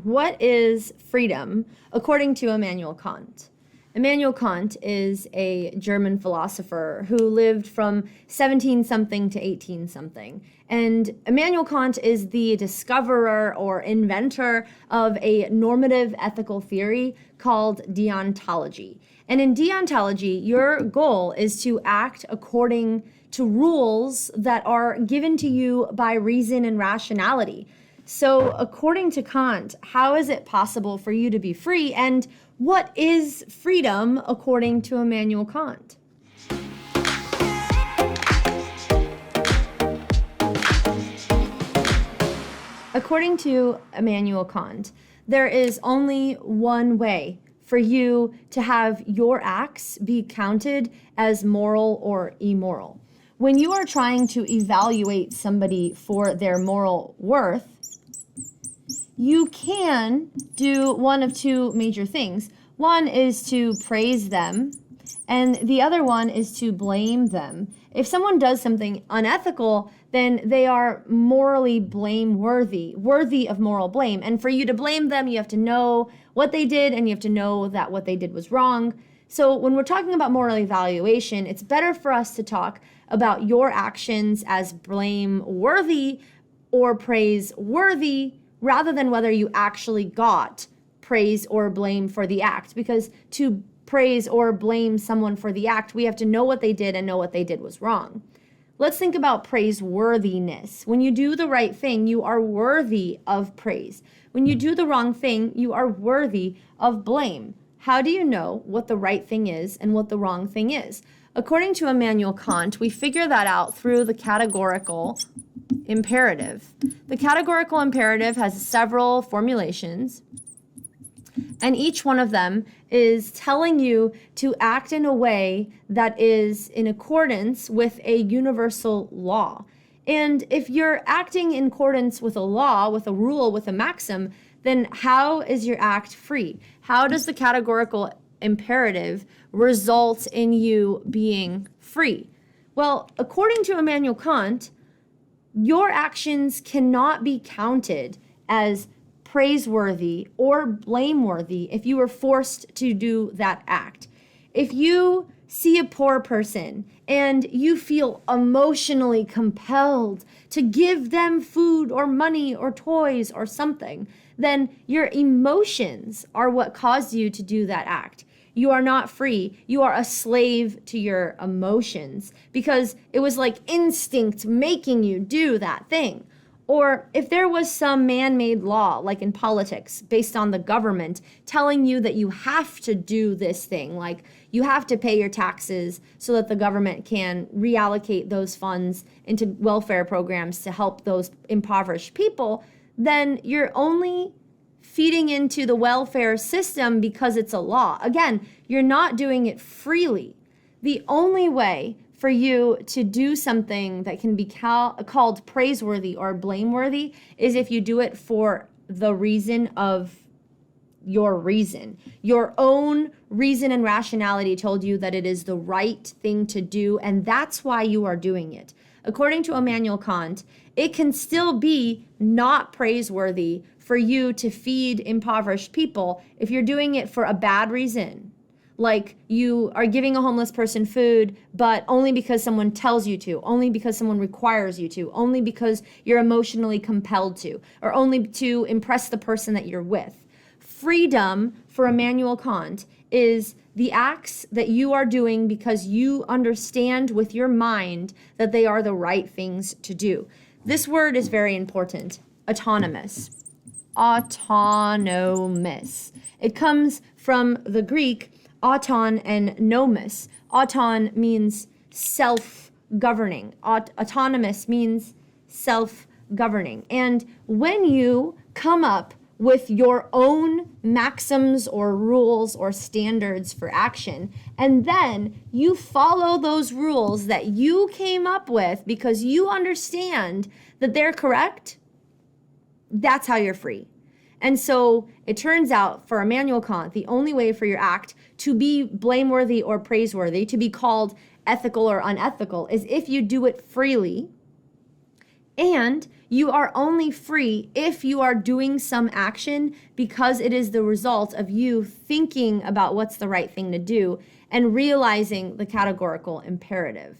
What is freedom according to Immanuel Kant? Immanuel Kant is a German philosopher who lived from 17-something to 18-something. And Immanuel Kant is the discoverer or inventor of a normative ethical theory called deontology. And in deontology, your goal is to act according to rules that are given to you by reason and rationality. So according to Kant, how is it possible for you to be free? And what is freedom according to Immanuel Kant? According to Immanuel Kant, there is only one way for you to have your acts be counted as moral or immoral. When you are trying to evaluate somebody for their moral worth, you can do one of two major things. One is to praise them, and the other one is to blame them. If someone does something unethical, then they are morally blameworthy, worthy of moral blame. And for you to blame them, you have to know what they did, and you have to know that what they did was wrong. So when we're talking about moral evaluation, it's better for us to talk about your actions as blameworthy or praiseworthy, rather than whether you actually got praise or blame for the act. Because to praise or blame someone for the act, we have to know what they did and know what they did was wrong. Let's think about praiseworthiness. When you do the right thing, you are worthy of praise. When you do the wrong thing, you are worthy of blame. How do you know what the right thing is and what the wrong thing is? According to Immanuel Kant, we figure that out through the categorical imperative. The categorical imperative has several formulations, and each one of them is telling you to act in a way that is in accordance with a universal law. And if you're acting in accordance with a law, with a rule, with a maxim, then how is your act free? How does the categorical imperative result in you being free? Well, according to Immanuel Kant, your actions cannot be counted as praiseworthy or blameworthy if you were forced to do that act. If you see a poor person and you feel emotionally compelled to give them food or money or toys or something, then your emotions are what caused you to do that act. You are not free. You are a slave to your emotions because it was like instinct making you do that thing. Or if there was some man-made law, like in politics, based on the government, telling you that you have to do this thing, like you have to pay your taxes so that the government can reallocate those funds into welfare programs to help those impoverished people, then you're only feeding into the welfare system because it's a law. Again, you're not doing it freely. The only way for you to do something that can be called praiseworthy or blameworthy is if you do it for the reason of your reason. Your own reason and rationality told you that it is the right thing to do, and that's why you are doing it. According to Immanuel Kant, it can still be not praiseworthy for you to feed impoverished people if you're doing it for a bad reason. Like you are giving a homeless person food, but only because someone tells you to, only because someone requires you to, only because you're emotionally compelled to, or only to impress the person that you're with. Freedom for Immanuel Kant is the acts that you are doing because you understand with your mind that they are the right things to do. This word is very important. Autonomous. Autonomous. It comes from the Greek auton and nomos. Auton means self-governing. Autonomous means self-governing. And when you come up with your own maxims or rules or standards for action, and then you follow those rules that you came up with because you understand that they're correct, that's how you're free. And so it turns out for Immanuel Kant, the only way for your act to be blameworthy or praiseworthy, to be called ethical or unethical, is if you do it freely And you are only free if you are doing some action because it is the result of you thinking about what's the right thing to do and realizing the categorical imperative.